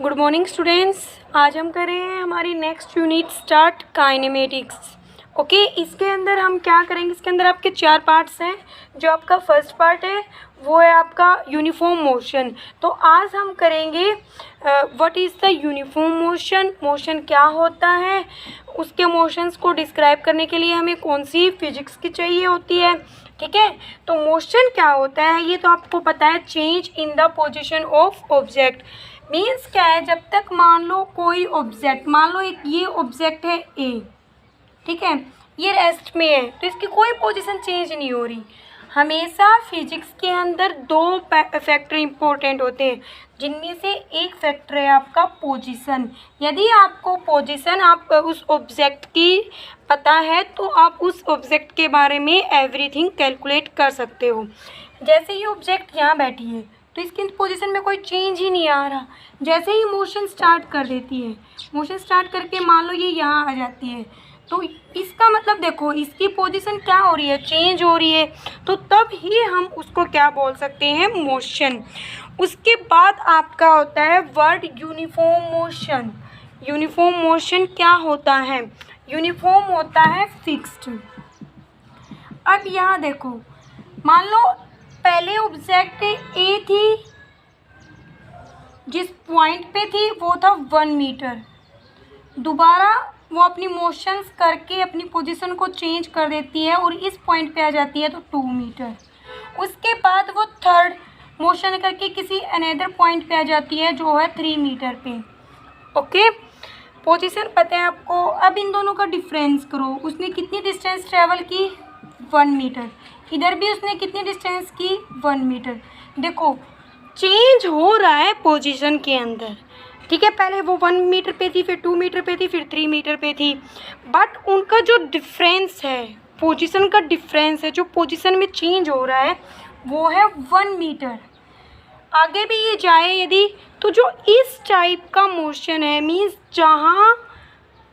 Good morning students. आज हम कर रहे हैं हमारी next unit start kinematics. Okay, इसके अंदर हम क्या करेंगे, इसके अंदर आपके 4 पार्ट्स हैं। जो आपका फर्स्ट पार्ट है वो है आपका यूनिफॉर्म मोशन। तो आज हम करेंगे what is the uniform motion, motion क्या होता है, उसके मोशंस को डिस्क्राइब करने के लिए हमें कौन सी फिजिक्स की चाहिए होती है। ठीक है, तो मोशन क्या होता है ये तो आपको पता है, change in the position of object. Means क्या है, जब तक मान लो कोई ऑब्जेक्ट, मान लो एक ये ऑब्जेक्ट है ए, ठीक है, ये रेस्ट में है तो इसकी कोई पोजीशन चेंज नहीं हो रही। हमेशा फिजिक्स के अंदर 2 फैक्टर इंपॉर्टेंट होते हैं, जिनमें से एक फैक्टर है आपका पोजीशन। यदि आपको पोजीशन आप उस ऑब्जेक्ट की पता है तो आप उस ऑब्जेक्ट के बारे में एवरीथिंग कैलकुलेट कर सकते हो। जैसे ये ऑब्जेक्ट यहाँ बैठी है तो इसकी पोजीशन में कोई चेंज ही नहीं आ रहा। जैसे ही मोशन स्टार्ट कर देती है, मोशन स्टार्ट करके मान लो ये यहाँ आ जाती है, तो इसका मतलब देखो इसकी पोजीशन क्या हो रही है, चेंज हो रही है। तो तब ही हम उसको क्या बोल सकते हैं, मोशन। उसके बाद आपका होता है word uniform motion. Uniform motion क्या होता है, यूनिफॉर्म होता है फिक्स्ड। अब यहाँ देखो, मान लो पहले ऑब्जेक्ट ए थी, जिस पॉइंट पे थी वो था 1 मीटर। दोबारा वो अपनी मोशंस करके अपनी पोजीशन को चेंज कर देती है और इस पॉइंट पे आ जाती है तो 2 मीटर। उसके बाद वो थर्ड मोशन करके किसी अनदर पॉइंट पे आ जाती है जो है 3 मीटर पे। ओके, पोजीशन पता है आपको। अब इन दोनों का डिफरेंस करो, उसने कितनी डिस्टेंस ट्रेवल की, 1 मीटर। इधर भी उसने कितनी डिस्टेंस की, 1 मीटर। देखो चेंज हो रहा है पोजीशन के अंदर। ठीक है, पहले वो 1 मीटर पे थी, फिर 2 मीटर पे थी, फिर 3 मीटर पे थी, बट उनका जो डिफरेंस है, पोजीशन का डिफरेंस है, जो पोजीशन में चेंज हो रहा है वो है 1 मीटर। आगे भी ये जाए यदि, तो जो इस टाइप का मोशन है, मीन्स जहाँ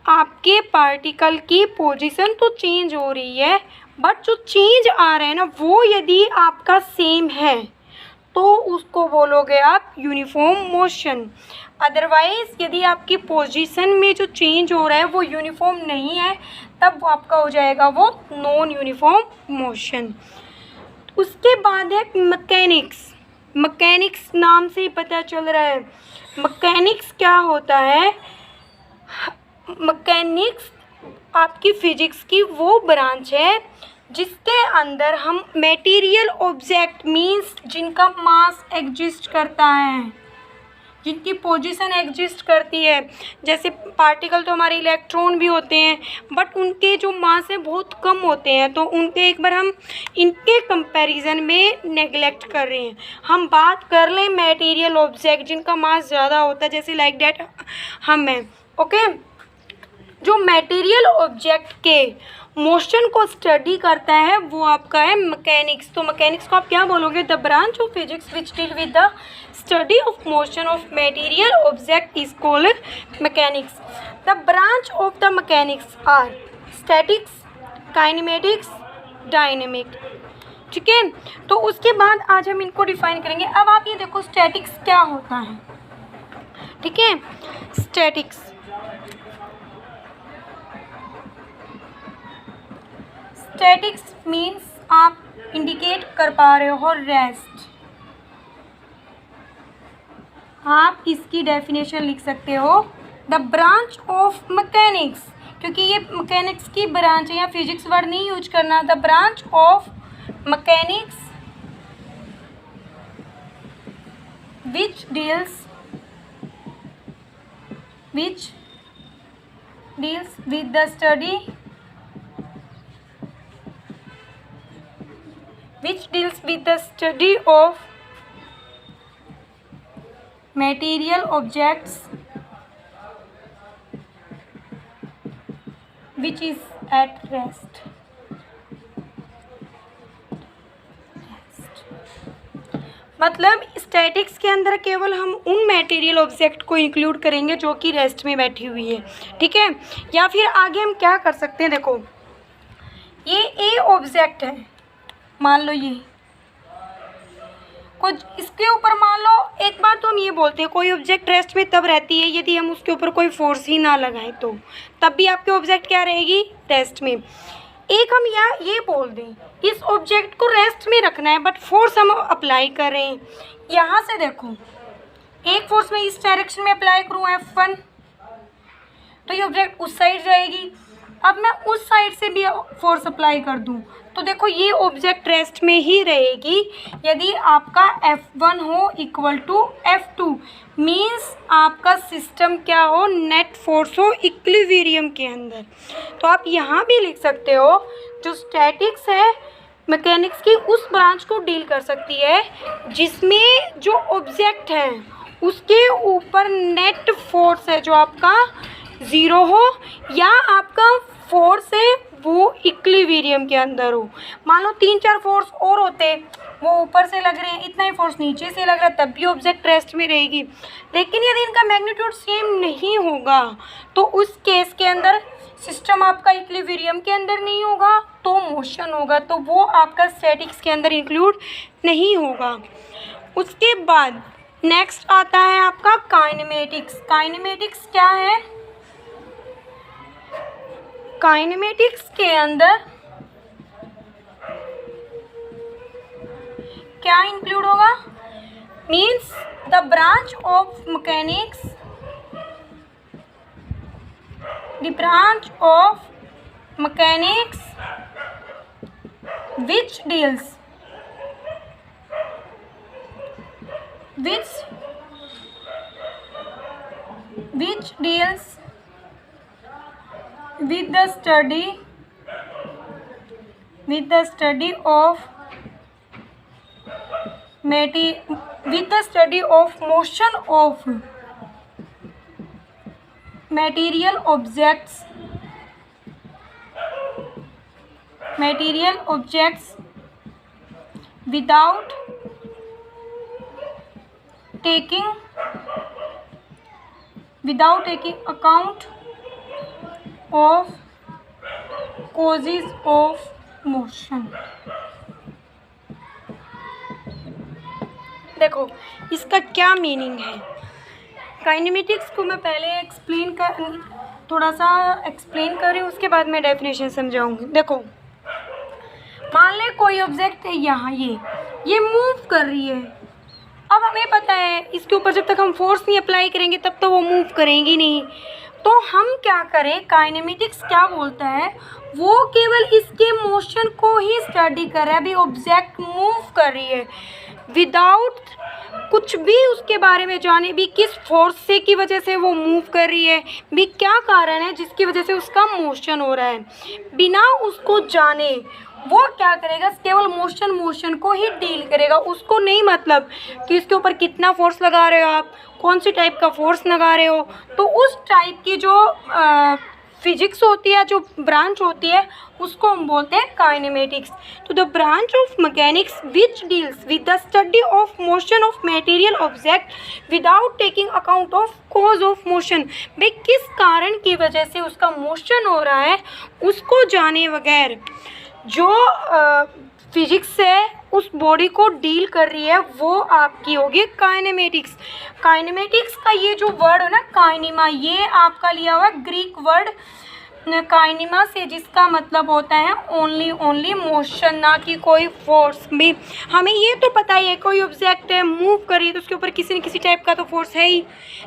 आपके पार्टिकल की पोजीशन तो चेंज हो रही है बट जो चेंज आ रहा है ना वो यदि आपका सेम है तो उसको बोलोगे आप यूनिफॉर्म मोशन। अदरवाइज़ यदि आपकी पोजीशन में जो चेंज हो रहा है वो यूनिफॉर्म नहीं है तब वो आपका हो जाएगा वो नॉन यूनिफॉर्म मोशन। उसके बाद है मैकेनिक्स। मैकेनिक्स नाम से ही पता चल रहा है मैकेनिक्स क्या होता है। मैकेनिक्स आपकी फिजिक्स की वो ब्रांच है जिसके अंदर हम मटेरियल ऑब्जेक्ट, मीन्स जिनका मास एग्जिस्ट करता है, जिनकी पोजीशन एग्जिस्ट करती है। जैसे पार्टिकल तो हमारे इलेक्ट्रॉन भी होते हैं बट उनके जो मास है बहुत कम होते हैं, तो उनके एक बार हम इनके कंपैरिजन में नेगलेक्ट कर रहे हैं। हम बात कर लें मटेरियल ऑब्जेक्ट जिनका मास ज़्यादा होता है, जैसे लाइक डैट हम हैं। ओके, जो मटेरियल ऑब्जेक्ट के मोशन को स्टडी करता है वो आपका है मैकेनिक्स। तो मैकेनिक्स को आप क्या बोलोगे, the branch of physics which deal with the study of motion of material object is called mechanics. The branch of the mechanics are statics, kinematics, dynamic. ठीक है, तो उसके बाद आज हम इनको डिफाइन करेंगे। अब आप ये देखो स्टैटिक्स क्या होता है। ठीक है, स्टैटिक्स, स्टैटिक्स मीन्स आप इंडिकेट कर पा रहे हो रेस्ट। आप इसकी डेफिनेशन लिख सकते हो, द ब्रांच ऑफ मैकेनिक्स, क्योंकि ये मैकेनिक्स की ब्रांच है, या फिजिक्स वर्ड नहीं यूज करना। The branch of mechanics which deals with the study which deals with the study of material objects which is at rest. मतलब स्टैटिक्स के अंदर केवल हम उन मटेरियल ऑब्जेक्ट को इंक्लूड करेंगे जो कि रेस्ट में बैठी हुई है। ठीक है, या फिर आगे हम क्या कर सकते हैं, देखो ये ए ऑब्जेक्ट है, मान लो ये कुछ इसके ऊपर मान लो, एक बार तो हम ये बोलते हैं कोई ऑब्जेक्ट रेस्ट में तब रहती है यदि हम उसके ऊपर कोई फोर्स ही ना लगाएं, तो तब भी आपके ऑब्जेक्ट क्या रहेगी, रेस्ट में। एक हम यहाँ ये बोल दें इस ऑब्जेक्ट को रेस्ट में रखना है बट फोर्स हम अप्लाई कर रहे हैं। यहाँ से देखो एक फोर्स में इस डायरेक्शन में अप्लाई करूँ F1, तो ये ऑब्जेक्ट उस साइड जाएगी। अब मैं उस साइड से भी फोर्स अप्लाई कर दूँ तो देखो ये ऑब्जेक्ट रेस्ट में ही रहेगी यदि आपका F1 हो इक्वल टू F2, मीन्स आपका सिस्टम क्या हो, नेट फोर्स हो इक्विलिब्रियम के अंदर। तो आप यहाँ भी लिख सकते हो जो स्टैटिक्स है मैकेनिक्स की उस ब्रांच को डील कर सकती है जिसमें जो ऑब्जेक्ट है उसके ऊपर नेट फोर्स है जो आपका ज़ीरो हो या आपका फोर्स है वो इक्विलिब्रियम के अंदर हो। मान लो 3-4 फोर्स और होते, वो ऊपर से लग रहे हैं, इतना ही फोर्स नीचे से लग रहा है, तब भी ऑब्जेक्ट रेस्ट में रहेगी। लेकिन यदि इनका मैग्नीट्यूड सेम नहीं होगा तो उस केस के अंदर सिस्टम आपका इक्विलिब्रियम के अंदर नहीं होगा तो मोशन होगा, तो वो आपका स्टैटिक्स के अंदर इंक्लूड नहीं होगा। उसके बाद नेक्स्ट आता है आपका काइनेमेटिक्स। काइनेमेटिक्स क्या है, काइनेमेटिक्स के अंदर क्या इंक्लूड होगा, means the branch of mechanics, the branch of mechanics which deals with the study of motion of material objects without taking account of causes of motion। देखो इसका क्या मीनिंग है। काइनेमेटिक्स को मैं पहले थोड़ा सा एक्सप्लेन कर रही हूँ, उसके बाद मैं डेफिनेशन समझाऊंगी। देखो मान ले कोई ऑब्जेक्ट है यहाँ, ये मूव कर रही है। अब हमें पता है इसके ऊपर जब तक हम फोर्स नहीं अप्लाई करेंगे तब तो वो मूव करेंगी नहीं। तो हम क्या करें, काइनेमेटिक्स क्या बोलता है, वो केवल इसके मोशन को ही स्टडी कर रहा है। अभी ऑब्जेक्ट मूव कर रही है विदाउट कुछ भी उसके बारे में जाने, भी किस फोर्स से की वजह से वो मूव कर रही है, भी क्या कारण है जिसकी वजह से उसका मोशन हो रहा है, बिना उसको जाने वो क्या करेगा, केवल मोशन को ही डील करेगा। उसको नहीं मतलब कि इसके ऊपर कितना फोर्स लगा रहे हो आप, कौन सी टाइप का फोर्स लगा रहे हो। तो उस टाइप की जो फिजिक्स होती है, जो ब्रांच होती है, उसको हम बोलते हैं काइनेमेटिक्स। तो the branch of mechanics which deals with the study of motion of material object without taking account of cause of motion. भाई किस कारण की वजह से उसका मोशन हो रहा है उसको जाने बगैर जो फिजिक्स है उस बॉडी को डील कर रही है वो आपकी होगी काइनेमेटिक्स। काइनेमेटिक्स का ये जो वर्ड है ना काइनिमा, ये आपका लिया हुआ है ग्रीक वर्ड काइनिमा से, जिसका मतलब होता है ओनली मोशन, ना कि कोई फोर्स। भी हमें ये तो पता ही है कोई ऑब्जेक्ट है मूव कर रही है तो उसके ऊपर किसी न किसी टाइप का तो फोर्स है ही,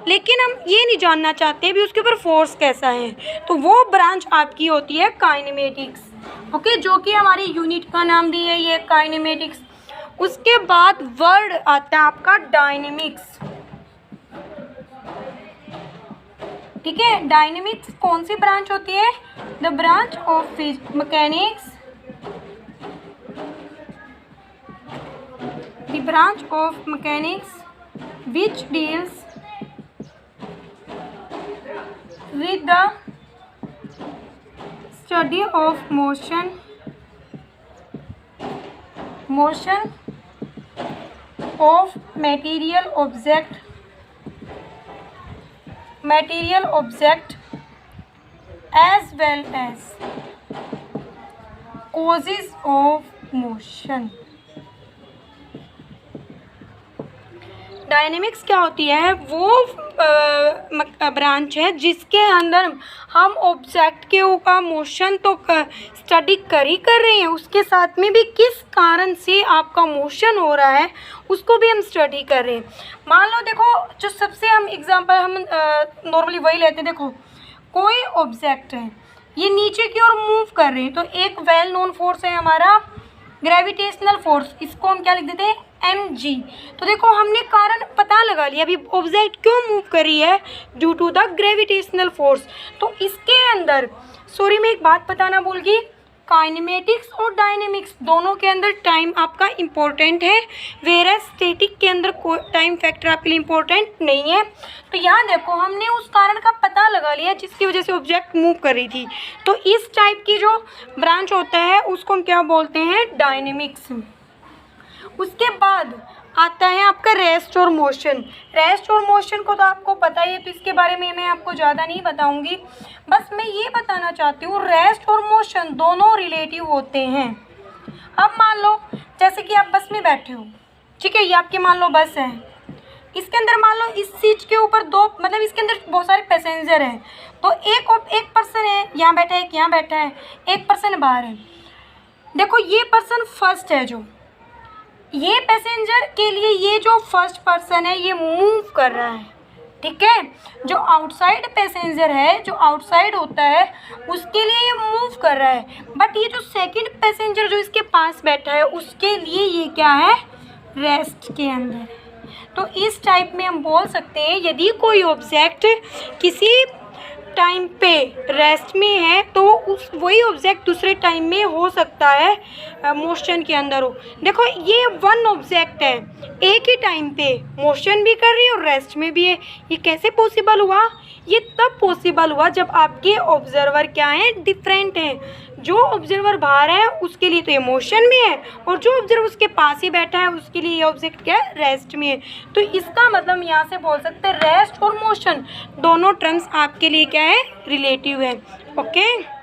लेकिन हम ये नहीं जानना चाहते भी उसके ऊपर फोर्स कैसा है। तो वो ब्रांच आपकी होती है काइनेमेटिक्स, ओके, जो कि हमारी यूनिट का नाम भी है ये काइनेमेटिक्स। उसके बाद वर्ड आता है आपका डायनेमिक्स, ठीक है। डायनेमिक्स कौन सी ब्रांच होती है, the branch of mechanics, the branch of mechanics which deals with the study of motion of material object as well as causes of motion। Dynamics क्या होती है, वो ब्रांच है जिसके अंदर हम ऑब्जेक्ट के ऊपर मोशन तो स्टडी कर रहे हैं, उसके साथ में भी किस कारण से आपका मोशन हो रहा है उसको भी हम स्टडी कर रहे हैं। मान लो देखो, जो सबसे हम एग्जांपल हम नॉर्मली वही लेते हैं। देखो कोई ऑब्जेक्ट है, ये नीचे की ओर मूव कर रहे हैं, तो एक वेल नोन फोर्स है हमारा ग्रेविटेशनल फोर्स, इसको हम क्या लिख देते हैं, mg। तो देखो हमने कारण पता लगा लिया, अभी ऑब्जेक्ट क्यों मूव कर रही है, due to the gravitational force. तो इसके अंदर सॉरी मैं एक बात बताना भूल गई, काइनेमेटिक्स और डायनेमिक्स दोनों के अंदर टाइम आपका इम्पोर्टेंट है, वेयर स्टैटिक के अंदर कोई टाइम फैक्टर आपके लिए इम्पोर्टेंट नहीं है। तो यहाँ देखो हमने उस कारण का पता लगा लिया जिसकी वजह से ऑब्जेक्ट मूव कर रही थी। तो इस टाइप की जो ब्रांच होता है उसको हम क्या बोलते हैं, डायनेमिक्स। उसके बाद आता है आपका रेस्ट और मोशन। रेस्ट और मोशन को तो आपको पता ही है, तो इसके बारे में मैं आपको ज़्यादा नहीं बताऊंगी। बस मैं ये बताना चाहती हूँ रेस्ट और मोशन दोनों रिलेटिव होते हैं। अब मान लो जैसे कि आप बस में बैठे हो, ठीक है, ये आपकी मान लो बस है, इसके अंदर मान लो इस सीट के ऊपर दो, मतलब इसके अंदर बहुत सारे पैसेंजर हैं, तो एक पर्सन है यहाँ बैठा है, एक यहाँ बैठा है, एक पर्सन बाहर है। देखो ये पर्सन फर्स्ट है, जो ये पैसेंजर के लिए ये जो फर्स्ट पर्सन है ये मूव कर रहा है, ठीक है। जो आउटसाइड पैसेंजर है, जो आउटसाइड होता है उसके लिए ये मूव कर रहा है, बट ये जो सेकंड पैसेंजर जो इसके पास बैठा है उसके लिए ये क्या है, रेस्ट के अंदर है। तो इस टाइप में हम बोल सकते हैं यदि कोई ऑब्जेक्ट किसी टाइम पे रेस्ट में है तो उस वही ऑब्जेक्ट दूसरे टाइम में हो सकता है मोशन के अंदर हो। देखो ये वन ऑब्जेक्ट है, एक ही टाइम पे मोशन भी कर रही है और रेस्ट में भी है। ये कैसे पॉसिबल हुआ, ये तब पॉसिबल हुआ जब आपके ऑब्जर्वर क्या हैं, डिफरेंट हैं। जो ऑब्जर्वर बाहर है उसके लिए तो ये मोशन में है, और जो ऑब्जर्वर उसके पास ही बैठा है उसके लिए ये ऑब्जेक्ट क्या है, रेस्ट में है। तो इसका मतलब यहाँ से बोल सकते हैं रेस्ट और मोशन दोनों टर्म्स आपके लिए क्या है, रिलेटिव है। ओके।